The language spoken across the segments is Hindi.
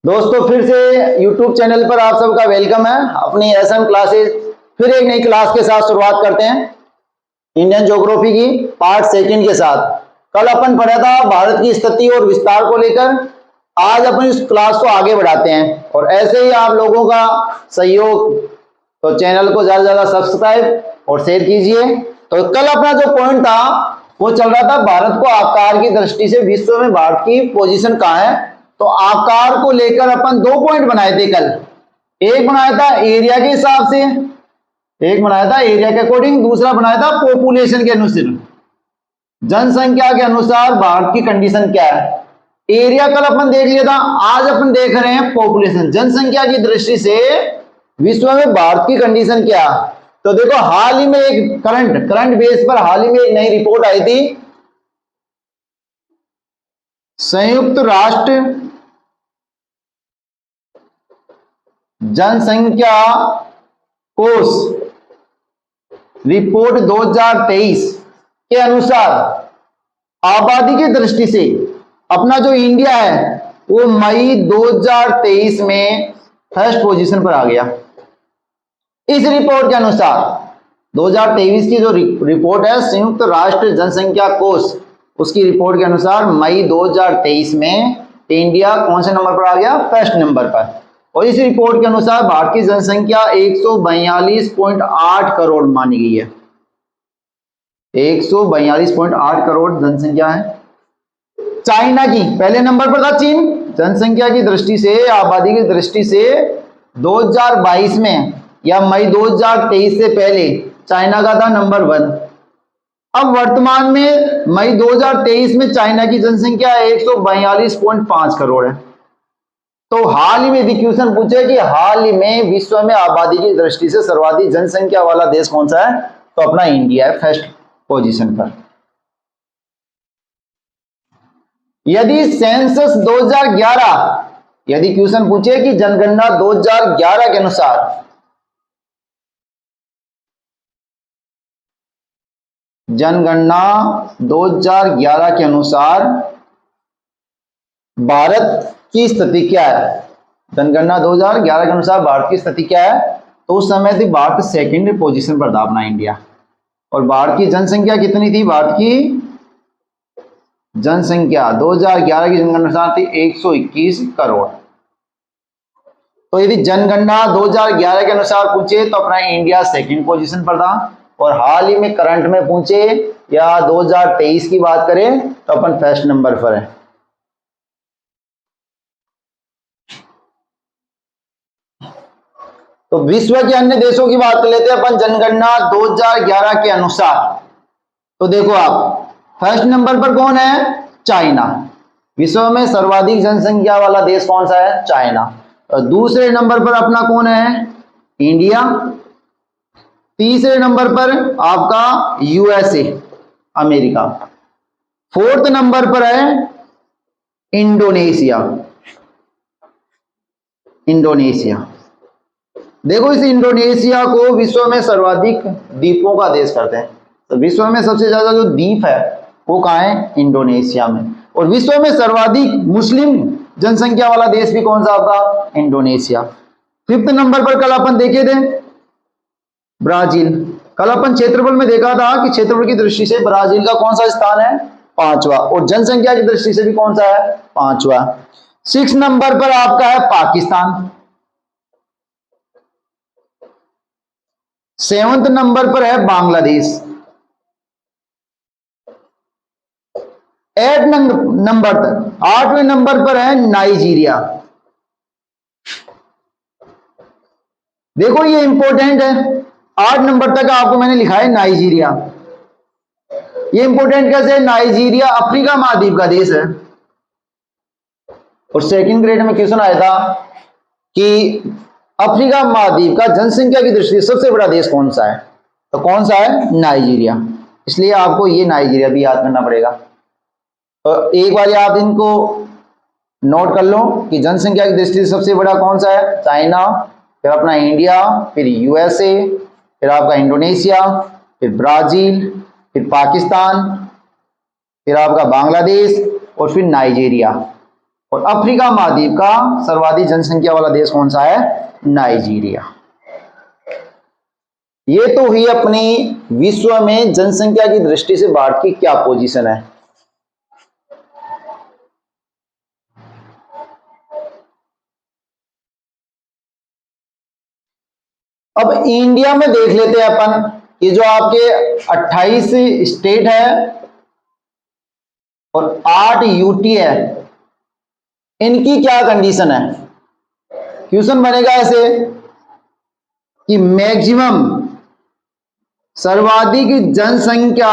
दोस्तों फिर से YouTube चैनल पर आप सबका वेलकम है। अपनी एसएम क्लासेस फिर एक नई क्लास के साथ शुरुआत करते हैं इंडियन ज्योग्राफी की पार्ट सेकंड के साथ। कल अपन पढ़ा था भारत की स्थिति और विस्तार को लेकर। आज अपन इस क्लास को आगे बढ़ाते हैं और ऐसे ही आप लोगों का सहयोग, तो चैनल को ज्यादा से ज्यादा सब्सक्राइब और शेयर कीजिए। तो कल अपना जो पॉइंट था वो चल रहा था भारत को आकार की दृष्टि से विश्व में भारत की पोजीशन कहाँ है। तो आकार को लेकर अपन दो पॉइंट बनाए थे कल। एक बनाया था एरिया के हिसाब से, एक बनाया था एरिया के अकॉर्डिंग, दूसरा बनाया था पॉपुलेशन के अनुसार, जनसंख्या के अनुसार भारत की कंडीशन क्या है। एरिया कल अपन देख लिया था, आज अपन देख रहे हैं पॉपुलेशन, जनसंख्या की दृष्टि से विश्व में भारत की कंडीशन क्या है। तो देखो हाल ही में एक करंट बेस पर हाल ही में एक नई रिपोर्ट आई थी। संयुक्त राष्ट्र जनसंख्या कोष रिपोर्ट 2023 के अनुसार आबादी की दृष्टि से अपना जो इंडिया है वो मई 2023 में फर्स्ट पोजीशन पर आ गया। इस रिपोर्ट के अनुसार 2023 की जो रिपोर्ट है संयुक्त राष्ट्र जनसंख्या कोष, उसकी रिपोर्ट के अनुसार मई 2023 में इंडिया कौन से नंबर पर आ गया? फर्स्ट नंबर पर। और इस रिपोर्ट के अनुसार भारत की जनसंख्या 142.8 करोड़ मानी गई है। 142.8 करोड़ जनसंख्या है। चाइना की पहले नंबर पर था चीन, जनसंख्या की दृष्टि से, आबादी की दृष्टि से 2022 में या मई 2023 से पहले चाइना का था नंबर 1। अब वर्तमान में मई 2023 में चाइना की जनसंख्या 142.5 करोड़ है। तो हाल ही में यदि क्वेश्चन पूछे कि हाल ही में विश्व में आबादी की दृष्टि से सर्वाधिक जनसंख्या वाला देश कौन सा है, तो अपना इंडिया है फर्स्ट पोजीशन पर। यदि सेंसस 2011, यदि क्वेश्चन पूछे कि जनगणना 2011 के अनुसार जनगणना 2011 के अनुसार भारत की स्थिति क्या है, जनगणना 2011 के अनुसार भारत की स्थिति क्या है, तो उस समय थी भारत सेकंड पोजीशन पर था अपना इंडिया। और भारत की जनसंख्या कितनी थी? भारत की जनसंख्या 2011 की जनगणना अनुसार थी 121 करोड़। तो यदि जनगणना 2011 के अनुसार पूछे तो अपना इंडिया सेकंड पोजीशन पर था। और हाल ही में करंट में पूछे या 2023 की बात करें तो अपन फर्स्ट नंबर पर है। तो विश्व के अन्य देशों की बात कर लेते हैं अपन जनगणना 2011 के अनुसार। तो देखो आप फर्स्ट नंबर पर कौन है? चाइना। विश्व में सर्वाधिक जनसंख्या वाला देश कौन सा है? चाइना। और दूसरे नंबर पर अपना कौन है? इंडिया। तीसरे नंबर पर आपका यूएसए, अमेरिका। फोर्थ नंबर पर है इंडोनेशिया। इंडोनेशिया देखो, इस इंडोनेशिया को विश्व में सर्वाधिक द्वीपों का देश करते हैं। तो विश्व में सबसे ज्यादा जो द्वीप है वो कहाँ है? इंडोनेशिया में। और विश्व में सर्वाधिक मुस्लिम जनसंख्या वाला देश भी कौन सा था? इंडोनेशिया। फिफ्थ नंबर पर कल अपन देखे थे ब्राजील। कल अपन क्षेत्रफल में देखा था कि क्षेत्रफल की दृष्टि से ब्राजील का कौन सा स्थान है? 5वां। और जनसंख्या की दृष्टि से भी कौन सा है? 5वां। 6 नंबर पर आपका है पाकिस्तान। 7वें नंबर पर है बांग्लादेश। 8वें नंबर पर है नाइजीरिया। देखो ये इंपॉर्टेंट है, 8 नंबर तक आपको मैंने लिखा है नाइजीरिया। ये इंपॉर्टेंट कैसे है? नाइजीरिया अफ्रीका महाद्वीप का देश है। और सेकंड ग्रेड में क्वेश्चन आया था कि अफ्रीका महाद्वीप का जनसंख्या की दृष्टि से सबसे बड़ा देश कौन सा है, तो कौन सा है? नाइजीरिया। इसलिए आपको ये नाइजीरिया भी याद करना पड़ेगा। तो एक बार आप इनको नोट कर लो कि जनसंख्या की दृष्टि से सबसे बड़ा कौन सा है? चाइना, फिर अपना इंडिया, फिर यूएसए, फिर आपका इंडोनेशिया, फिर ब्राजील, फिर पाकिस्तान, फिर आपका बांग्लादेश और फिर नाइजीरिया। और अफ्रीका महाद्वीप का सर्वाधिक जनसंख्या वाला देश कौन सा है? नाइजीरिया। ये तो हुई अपनी विश्व में जनसंख्या की दृष्टि से भारत की क्या पोजीशन है। अब इंडिया में देख लेते हैं अपन, ये जो आपके 28 स्टेट है और 8 यूटी है, इनकी क्या कंडीशन है। क्वेश्चन बनेगा ऐसे कि मैक्सिमम सर्वाधिक जनसंख्या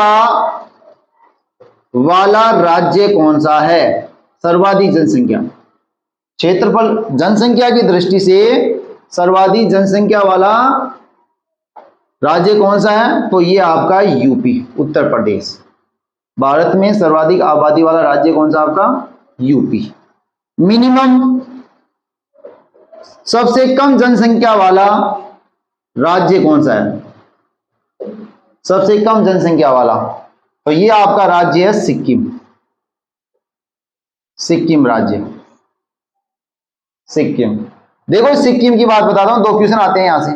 वाला राज्य कौन सा है। सर्वाधिक जनसंख्या, क्षेत्रफल, जनसंख्या की दृष्टि से सर्वाधिक जनसंख्या वाला राज्य कौन सा है, तो ये आपका यूपी, उत्तर प्रदेश। भारत में सर्वाधिक आबादी वाला राज्य कौन सा आपका? यूपी। मिनिमम, सबसे कम जनसंख्या वाला राज्य कौन सा है? सबसे कम जनसंख्या वाला, तो ये आपका राज्य है सिक्किम। सिक्किम राज्य, सिक्किम। देखो सिक्किम की बात बताता हूं, 2 क्वेश्चन आते हैं यहां से।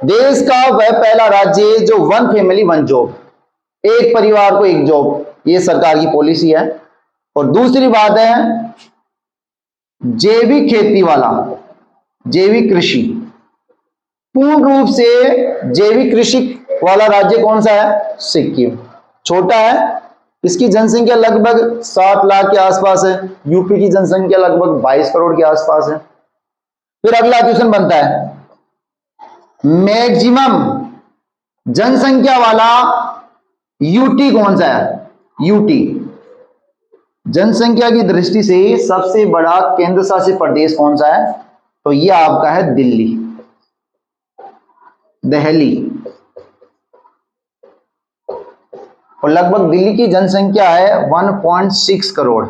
देश का वह पहला राज्य जो 1 फैमिली 1 जॉब, एक परिवार को एक जॉब, ये सरकार की पॉलिसी है। और दूसरी बात है जैविक खेती वाला, जैविक कृषि, पूर्ण रूप से जैविक कृषि वाला राज्य कौन सा है? सिक्किम। छोटा है, इसकी जनसंख्या लगभग 7 लाख के आसपास है। यूपी की जनसंख्या लगभग 22 करोड़ के आसपास है। फिर अगला क्वेश्चन बनता है, मैक्सिमम जनसंख्या वाला यूटी कौन सा है? यूटी, जनसंख्या की दृष्टि से सबसे बड़ा केंद्र शासित प्रदेश कौन सा है? तो यह आपका है दिल्ली, दिल्ली। और लगभग दिल्ली की जनसंख्या है 1.6 करोड़,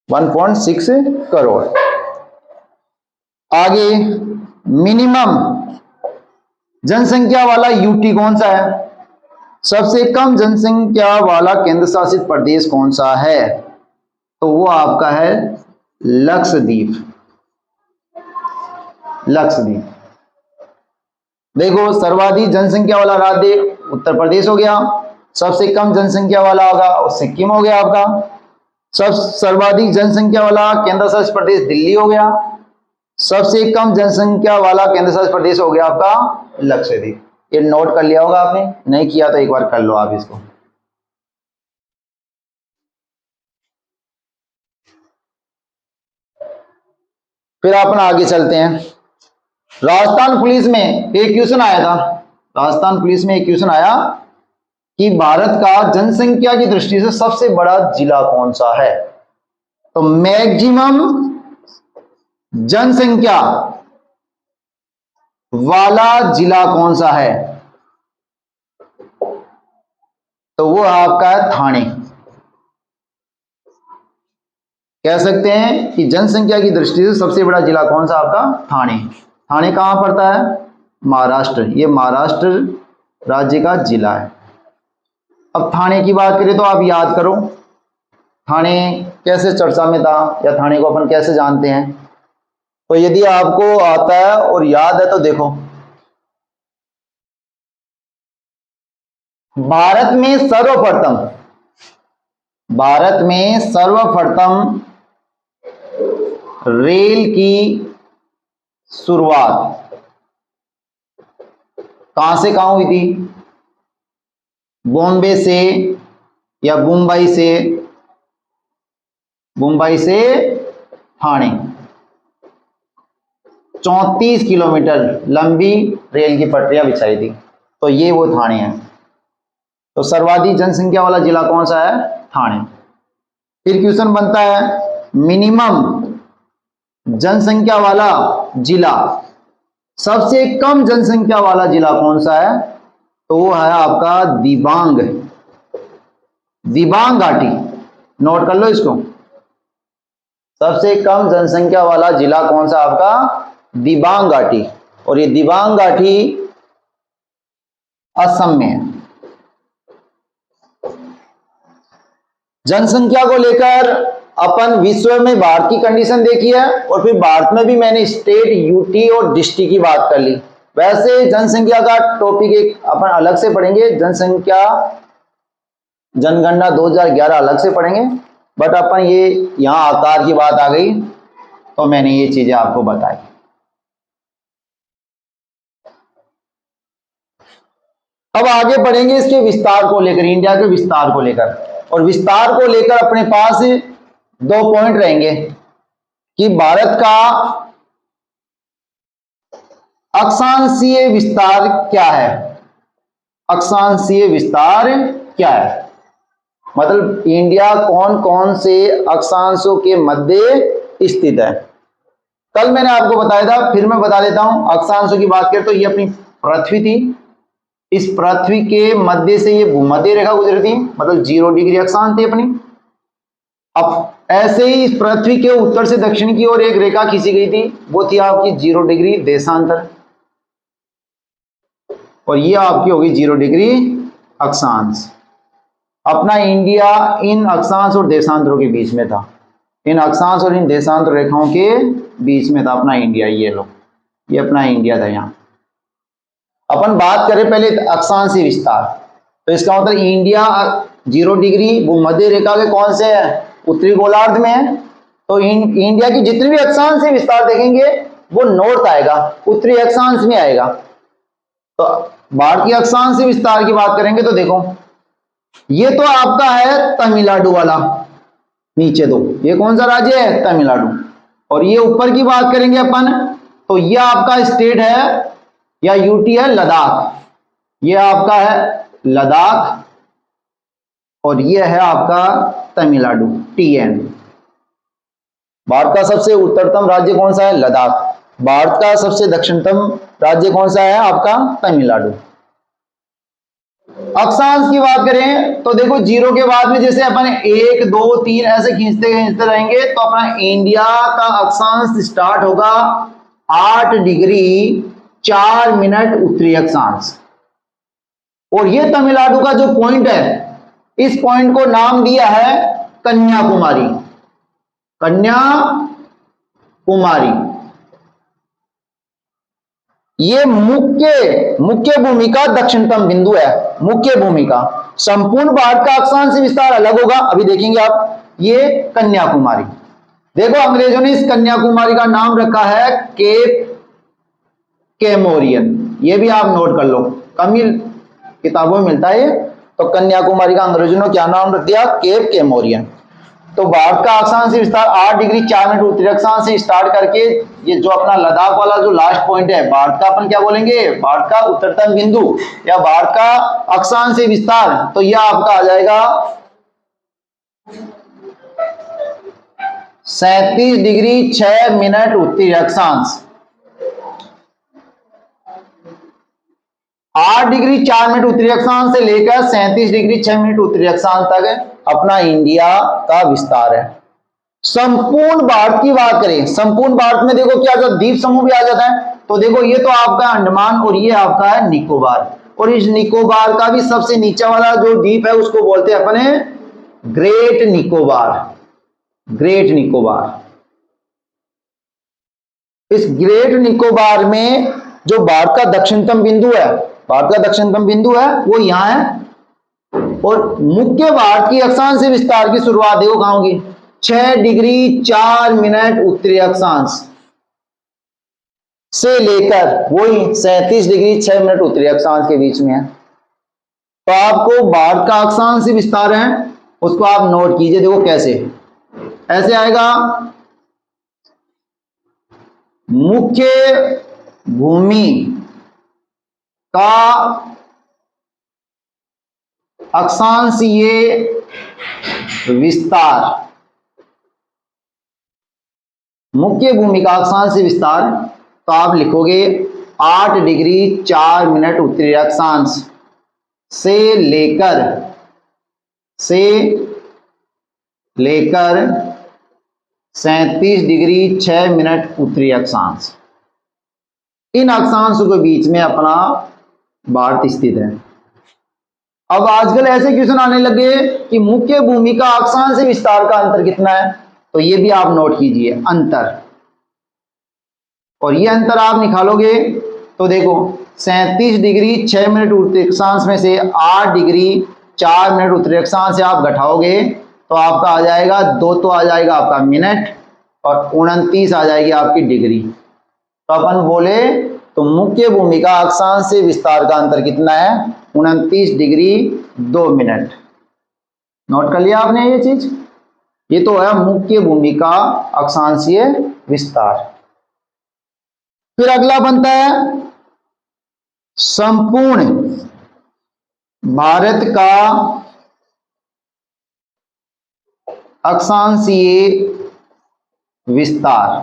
1.6 करोड़। आगे मिनिमम जनसंख्या वाला यूटी कौन सा है? सबसे कम जनसंख्या वाला केंद्र शासित प्रदेश कौन सा है? तो वो आपका है लक्षद्वीप, लक्षद्वीप। देखो सर्वाधिक जनसंख्या वाला राज्य उत्तर प्रदेश हो गया, सबसे कम जनसंख्या वाला होगा और सिक्किम हो गया आपका, सर्वाधिक जनसंख्या वाला केंद्र शासित प्रदेश दिल्ली हो गया, सबसे कम जनसंख्या वाला केंद्र शासित प्रदेश हो गया आपका लक्षद्वीप। ये नोट कर लिया होगा आपने, नहीं किया तो एक बार कर लो आप इसको। फिर अपन आगे चलते हैं। राजस्थान पुलिस में एक क्वेश्चन आया था, राजस्थान पुलिस में एक क्वेश्चन आया कि भारत का जनसंख्या की दृष्टि से सबसे बड़ा जिला कौन सा है। तो मैक्सिमम जनसंख्या वाला जिला कौन सा है? तो वो आपका है थाने। कह सकते हैं कि जनसंख्या की दृष्टि से सबसे बड़ा जिला कौन सा आपका? थाने। थाने कहां पड़ता है? महाराष्ट्र। ये महाराष्ट्र राज्य का जिला है। अब थाने की बात करें तो आप याद करो थाने कैसे चर्चा में था या थाने को अपन कैसे जानते हैं। तो यदि आपको आता है और याद है तो देखो, भारत में सर्वप्रथम रेल की शुरुआत कहां से कहां हुई थी? बॉम्बे से या मुंबई से ठाणे। 34 किलोमीटर लंबी रेल की पटरियां बिछाई थी, तो ये वो ठाणे है। तो सर्वाधिक जनसंख्या वाला जिला कौन सा है? ठाणे। फिर क्वेश्चन बनता है मिनिमम जनसंख्या वाला जिला, सबसे कम जनसंख्या वाला जिला कौन सा है? तो वो है आपका दिबांग घाटी। नोट कर लो इसको, सबसे कम जनसंख्या वाला जिला कौन सा आपका? दिबांग घाटी। और ये दिबांग घाटी असम में है। जनसंख्या को लेकर अपन विश्व में भारत की कंडीशन देखी है और फिर भारत में भी मैंने स्टेट, यूटी और डिस्ट्रिक्ट की बात कर ली। वैसे जनसंख्या का टॉपिक एक अपन अलग से पढ़ेंगे, जनसंख्या जनगणना 2011 अलग से पढ़ेंगे, बट अपन ये यहाँ आकार की बात आ गई तो मैंने ये चीजें आपको बताई। अब आगे बढ़ेंगे इसके विस्तार को लेकर, इंडिया के विस्तार को लेकर, और विस्तार को लेकर अपने पास 2 पॉइंट रहेंगे कि भारत का अक्षांशीय विस्तार क्या है। अक्षांशीय विस्तार क्या है मतलब इंडिया कौन कौन से अक्षांशों के मध्य स्थित है। कल मैंने आपको बताया था, फिर मैं बता देता हूं। अक्षांशों की बात करें तो ये अपनी पृथ्वी थी, इस पृथ्वी के मध्य से ये भूमध्य रेखा गुजरी थी, मतलब 0 डिग्री अक्षांश थी अपनी। अब ऐसे ही इस पृथ्वी के उत्तर से दक्षिण की ओर एक रेखा खींची गई थी, वो थी आपकी 0 डिग्री देशांतर, और ये आपकी होगी 0 डिग्री अक्षांश। अपना इंडिया इन अक्षांश और देशांतरों के बीच में था, इन अक्षांश और इन देशांतर रेखाओं के बीच में था अपना इंडिया। ये लो, ये अपना इंडिया था। यहाँ अपन बात करें पहले अक्षांशीय विस्तार, तो इसका मतलब इंडिया 0 डिग्री भूमध्य रेखा के कौन से है, उत्तरी गोलार्ध में है। तो इंडिया की जितने भी अक्षांशीय विस्तार देखेंगे वो नॉर्थ आएगा, उत्तरी अक्षांश में आएगा। तो भारत की अक्षांशीय विस्तार की बात करेंगे तो देखो, ये तो आपका है तमिलनाडु वाला, नीचे दो, ये कौन सा राज्य है, तमिलनाडु। और ये ऊपर की बात करेंगे अपन तो ये आपका स्टेट है या यूटी है लद्दाख, ये आपका है लद्दाख, और ये है आपका तमिलनाडु, टीएन। भारत का सबसे उत्तरतम राज्य कौन सा है, लद्दाख। भारत का सबसे दक्षिणतम राज्य कौन सा है, आपका तमिलनाडु। अक्षांश की बात करें तो देखो 0 के बाद में जैसे अपन 1 2 3 ऐसे खींचते खींचते रहेंगे तो अपना इंडिया का अक्षांश स्टार्ट होगा 8 डिग्री 4 मिनट उत्तरी अक्षांश, और ये तमिलनाडु का जो पॉइंट है, इस पॉइंट को नाम दिया है कन्याकुमारी। कन्याकुमारी ये मुख्य भूमि का दक्षिणतम बिंदु है, मुख्य भूमि का। संपूर्ण भारत का अक्षांशीय विस्तार अलग होगा, अभी देखेंगे आप। ये कन्याकुमारी, देखो अंग्रेजों ने इस कन्याकुमारी का नाम रखा है केप कैमोरियन, ये भी आप नोट कर लो, कम ही किताबों में मिलता है। तो कन्याकुमारी का अंग्रेजों ने क्या नाम रख दिया, केप कैमोरियन। तो भारत का अक्षांशीय विस्तार 8 डिग्री 4 मिनट उत्तरी अक्षांश से स्टार्ट करके ये जो अपना लद्दाख वाला जो लास्ट पॉइंट है, भारत का अपन क्या बोलेंगे, भारत का उत्तरतम बिंदु या भारत का अक्षांशीय विस्तार, तो यह आपका आ जाएगा 37 डिग्री 6 मिनट उत्तरी अक्षांश। 8 डिग्री 4 मिनट उत्तरी अक्षांश से लेकर 37 डिग्री 6 मिनट उत्तरी अक्षांश तक अपना इंडिया का विस्तार है। संपूर्ण भारत की बात करें, संपूर्ण भारत में देखो क्या आता, द्वीप समूह भी आ जाता है। तो देखो ये तो आपका अंडमान और ये आपका है निकोबार, और इस निकोबार का भी सबसे नीचे वाला जो द्वीप है उसको बोलते हैं अपने ग्रेट निकोबार। ग्रेट निकोबार, इस ग्रेट निकोबार में जो भारत का दक्षिणतम बिंदु है, भारत का दक्षिणतम बिंदु है वो यहां है। और मुख्य भारत की अक्षांशीय विस्तार की शुरुआत देखो कहां होगी, 6 डिग्री 4 मिनट उत्तरी अक्षांश से लेकर वही 37 डिग्री 6 मिनट उत्तरी अक्षांश के बीच में है। तो आपको भारत का अक्षांशीय विस्तार है उसको आप नोट कीजिए, देखो कैसे ऐसे आएगा, मुख्य भूमि का अक्षांशीय विस्तार, मुख्य भूमि का अक्षांशीय विस्तार, तो आप लिखोगे 8 डिग्री 4 मिनट उत्तरी अक्षांश से लेकर 37 डिग्री 6 मिनट उत्तरी अक्षांश। इन अक्षांशों के बीच में अपना भारत स्थित है। अब आजकल ऐसे क्वेश्चन आने लगे कि मुख्य भूमि का अक्षांशीय विस्तार का अंतर कितना है, तो ये भी आप नोट कीजिए अंतर, और ये अंतर आप निकालोगे तो देखो 37 डिग्री 6 मिनट उत्तरी अक्षांश में से 8 डिग्री 4 मिनट उत्तरी अक्षांश से आप घटाओगे तो आपका आ जाएगा 2 तो आ जाएगा आपका मिनट और 29 आ जाएगी आपकी डिग्री। तो अपन बोले तो मुख्य भूमिका अक्षांश से विस्तार का अंतर कितना है? 29 डिग्री 2 मिनट। नोट कर लिया आपने ये चीज? ये तो है मुख्य भूमिका अक्षांशीय विस्तार। फिर अगला बनता है संपूर्ण भारत का अक्षांशीय विस्तार।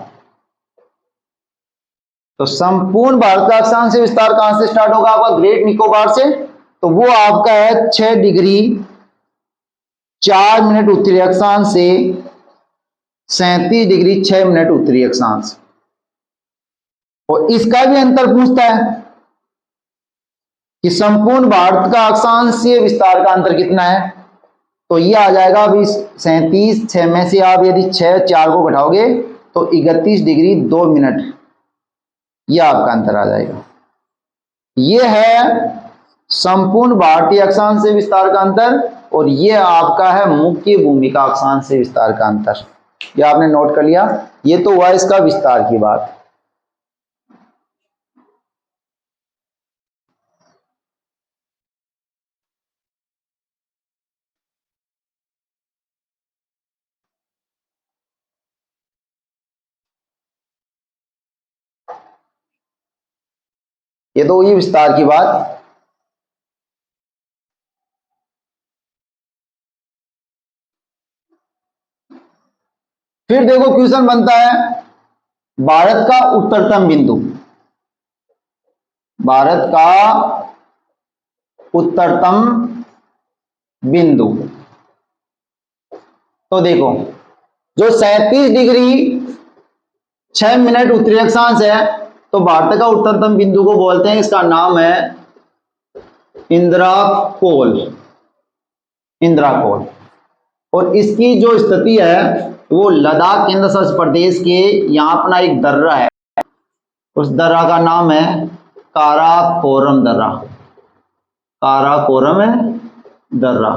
तो संपूर्ण भारत का अक्षांशीय विस्तार कहां से स्टार्ट होगा? आपका ग्रेट निकोबार से। तो वो आपका है 6 डिग्री 4 मिनट उत्तरी अक्षांश से 37 डिग्री 6 मिनट उत्तरी अक्षांश। और इसका भी अंतर पूछता है कि संपूर्ण भारत का अक्षांशीय विस्तार का अंतर कितना है? तो ये आ जाएगा अभी 37 6 में से आप यदि 6 4 को घटाओगे तो 31 डिग्री 2 मिनट, ये आपका अंतर आ जाएगा। ये है संपूर्ण भारतीय अक्षांशीय विस्तार का अंतर और ये आपका है मुख्य भूमिका अक्षांशीय विस्तार का अंतर। ये आपने नोट कर लिया। ये तो हुआ इसका विस्तार की बात। ये तो हुई विस्तार की बात। फिर देखो क्वेश्चन बनता है भारत का उत्तरतम बिंदु। भारत का उत्तरतम बिंदु। तो देखो जो 37 डिग्री 6 मिनट उत्तरी अक्षांश है तो भारत का उत्तरतम बिंदु को बोलते हैं, इसका नाम है इंद्राकोल। इंद्राकोल। और इसकी जो स्थिति है वो लद्दाख केंद्र शासित प्रदेश के यहां अपना एक दर्रा है, उस दर्रा का नाम है काराकोरम दर्रा। काराकोरम दर्रा।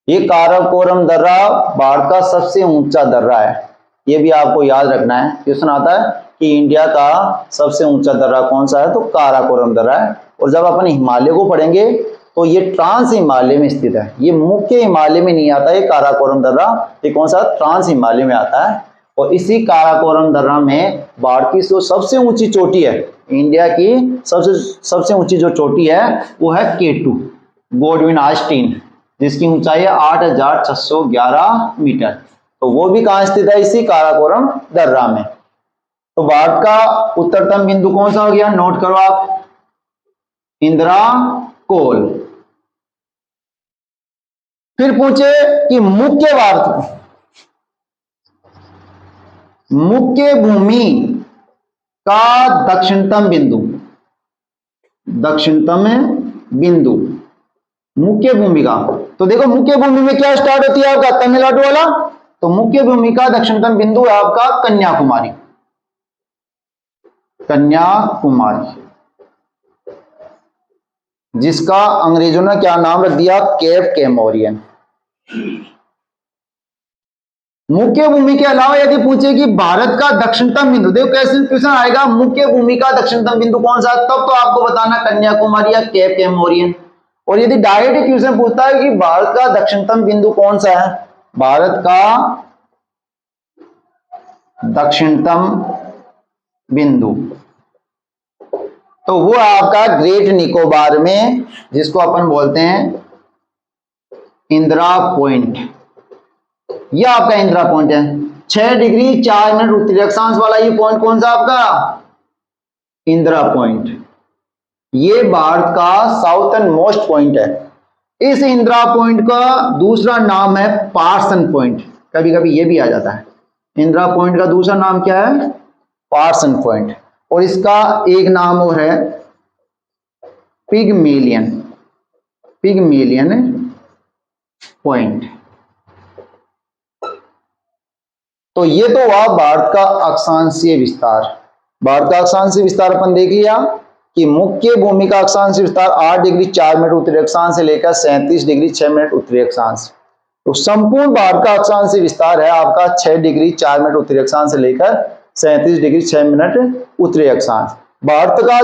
ये काराकोरम दर्रा भारत का सबसे ऊंचा दर्रा है। ये भी आपको याद रखना है। क्वेश्चन आता है कि इंडिया का सबसे ऊंचा दर्रा कौन सा है? तो काराकोरम दर्रा है। और जब अपन हिमालय को पढ़ेंगे तो ये ट्रांस हिमालय में स्थित है। ये मुख्य हिमालय में नहीं आता। ये काराकोरम दर्रा ये कौन सा? ट्रांस हिमालय में आता है। और इसी काराकोरम दर्रा में भारत की जो सबसे ऊंची चोटी है, इंडिया की सबसे ऊंची जो चोटी है वो है K2 गोडविन आस्टीन, जिसकी ऊंचाई है 8611 मीटर। तो वो भी कहां स्थित है? इसी काराकोरम दर्रा में। तो भारत का उत्तरतम बिंदु कौन सा हो गया? नोट करो आप, इंद्राकोल। फिर पूछे कि मुख्य भूमि का दक्षिणतम बिंदु। दक्षिणतम बिंदु मुख्य भूमि का। तो देखो मुख्य भूमि में क्या स्टार्ट होती है आपका? तमिलनाडु वाला। तो मुख्य भूमि का दक्षिणतम बिंदु है आपका कन्याकुमारी। कन्याकुमारी, जिसका अंग्रेजों ने क्या नाम रख दिया? केप कैमोरियन। मुख्य भूमि के अलावा यदि पूछे कि भारत का दक्षिणतम बिंदु, देखो कैसे क्वेश्चन आएगा, मुख्य भूमि का दक्षिणतम बिंदु कौन सा? तब तो आपको बताना कन्याकुमारी या केप कैमोरियन। और यदि डायरेक्ट क्वेश्चन पूछता है कि भारत का दक्षिणतम बिंदु कौन सा है? भारत का दक्षिणतम बिंदु तो वो आपका ग्रेट निकोबार में, जिसको अपन बोलते हैं इंदिरा पॉइंट। ये आपका इंदिरा पॉइंट है। 6 डिग्री 4 मिनट उत्तरी अक्षांश वाला ये पॉइंट कौन सा आपका? इंदिरा पॉइंट। ये भारत का साउथर्न मोस्ट पॉइंट है। इस इंदिरा पॉइंट का दूसरा नाम है पार्सन पॉइंट। कभी कभी ये भी आ जाता है। इंदिरा पॉइंट का दूसरा नाम क्या है? पार्सन पॉइंट। और इसका एक नाम और है पिगमेलियन। Pygmalion point. तो ये तो हुआ भारत का अक्षांशीय विस्तार। भारत का अक्षांशीय विस्तार अपन देख लिया कि मुख्य भूमि का अक्षांशीय विस्तार 8 डिग्री 4 मिनट उत्तरी अक्षांश से लेकर 37 डिग्री 6 मिनट उत्तरी अक्षांश। तो संपूर्ण भारत का अक्षांशीय विस्तार है आपका 6 डिग्री 4 मिनट उत्तरी अक्षांश से लेकर 37 डिग्री 6 मिनट उत्तरी अक्षांश। भारत का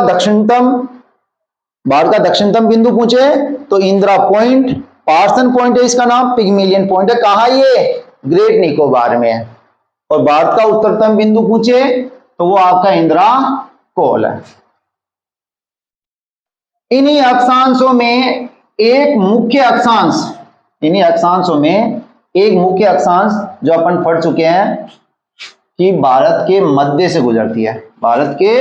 दक्षिणतम बिंदु पूछे तो इंदिरा पॉइंट, पार्सन पॉइंट है इसका नाम, पिग्मेलियन पॉइंट है। कहा ये? ग्रेट निकोबार में है। और भारत का उत्तरतम बिंदु पूछे तो वो आपका इंदिरा कोल है। इन्हीं अक्षांशों में एक मुख्य अक्षांश, जो अपन पढ़ चुके हैं कि भारत के मध्य से गुजरती है, भारत के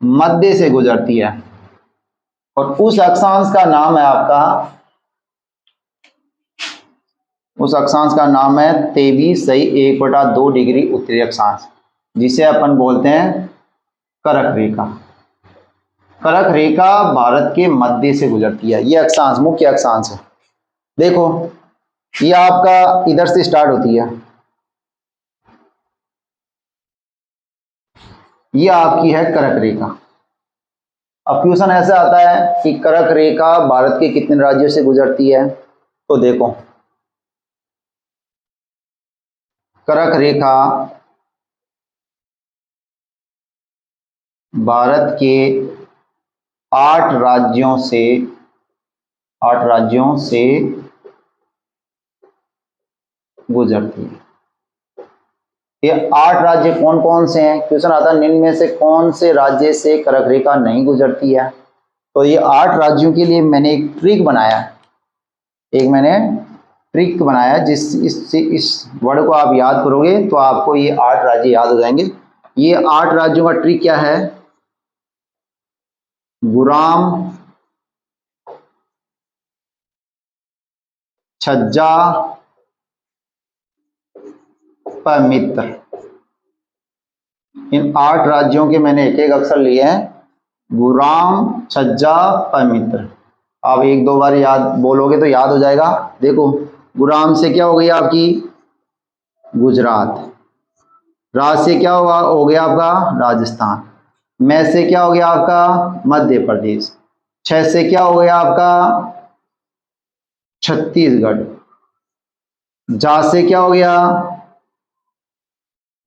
मध्य से गुजरती है, और उस अक्षांश का नाम है आपका, उस अक्षांश का नाम है 23.1/2 डिग्री उत्तरी अक्षांश, जिसे अपन बोलते हैं करक रेखा। करक रेखा भारत के मध्य से गुजरती है। ये अक्षांश मुख्य अक्षांश है। देखो ये आपका इधर से स्टार्ट होती है, ये आपकी है करक रेखा। अब क्वेश्चन ऐसा आता है कि करक रेखा भारत के कितने राज्यों से गुजरती है? तो देखो करक रेखा भारत के 8 राज्यों से गुजरती है। ये 8 राज्य कौन कौन से हैं? क्वेश्चन आता है निम्न में से कौन से राज्य से करक रेखा नहीं गुजरती है? तो ये 8 राज्यों के लिए मैंने एक ट्रिक बनाया, इस वर्ड को आप याद करोगे तो आपको ये 8 राज्य याद हो जाएंगे। ये 8 राज्यों का ट्रिक क्या है? गुराम, छज्जा, मित्र। इन 8 राज्यों के मैंने एक एक अक्षर लिए हैं, गुराम, छज्जा, मित्र। आप 1-2 बार याद बोलोगे तो याद हो जाएगा। देखो गुराम से क्या हो गई आपकी? गुजरात। राज से क्या हो गया आपका? राजस्थान। मैं से क्या हो गया आपका? मध्य प्रदेश। छ से क्या हो गया आपका? छत्तीसगढ़। जा से क्या हो गया?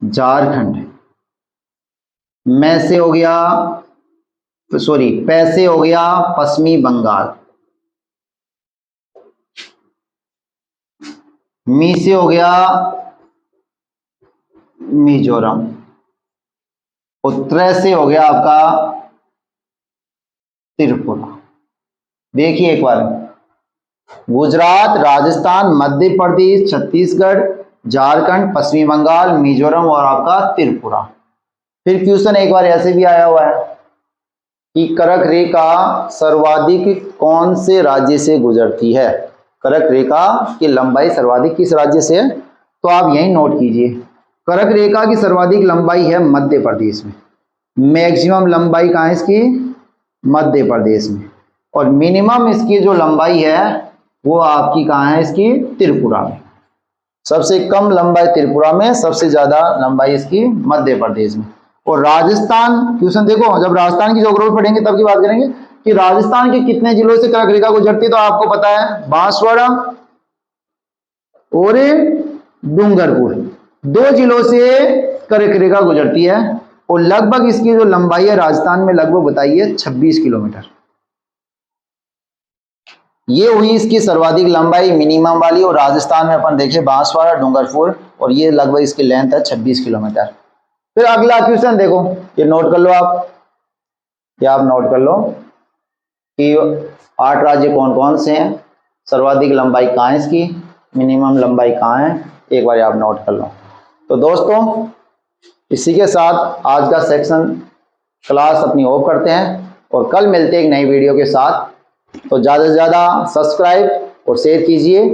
झारखंड। मैं से हो गया, सॉरी पै से हो गया पश्चिमी बंगाल। मी से हो गया मिजोरम। और त्रै से हो गया आपका त्रिपुरा। देखिए एक बार, गुजरात, राजस्थान, मध्य प्रदेश, छत्तीसगढ़, झारखंड, पश्चिमी बंगाल, मिजोरम और आपका त्रिपुरा। फिर क्वेश्चन एक बार ऐसे भी आया हुआ है कि करक रेखा सर्वाधिक कौन से राज्य से गुजरती है? करक रेखा की लंबाई सर्वाधिक किस राज्य से है? तो आप यही नोट कीजिए, करक रेखा की सर्वाधिक लंबाई है मध्य प्रदेश में। मैक्सिमम लंबाई कहाँ है इसकी? मध्य प्रदेश में। और मिनिमम इसकी जो लंबाई है वो आपकी कहाँ है? इसकी त्रिपुरा में। सबसे कम लंबाई त्रिपुरा में, सबसे ज्यादा लंबाई इसकी मध्य प्रदेश में। और राजस्थान, क्वेश्चन देखो, जब राजस्थान की ज्योग्राफी पढ़ेंगे तब की बात करेंगे कि राजस्थान के कितने जिलों से करक रेखा गुजरती है। तो आपको पता है बांसवाड़ा और डूंगरपुर, 2 जिलों से करक रेखा गुजरती है। और लगभग इसकी जो लंबाई है राजस्थान में, लगभग बताइए 26 किलोमीटर। ये हुई इसकी सर्वाधिक लंबाई मिनिमम वाली। और राजस्थान में अपन देखें बांसवाड़ा, डूंगरपुर, और ये लगभग इसकी लेंथ है 26 किलोमीटर। फिर अगला क्वेश्चन देखो, ये नोट कर लो आप, या आप नोट कर लो कि 8 राज्य कौन कौन से हैं, सर्वाधिक लंबाई कहाँ है इसकी, मिनिमम लंबाई कहाँ है, एक बार आप नोट कर लो। तो दोस्तों इसी के साथ आज का सेक्शन क्लास अपनी ऑफ करते हैं और कल मिलते हैं एक नई वीडियो के साथ। तो ज़्यादा से ज़्यादा सब्सक्राइब और शेयर कीजिए।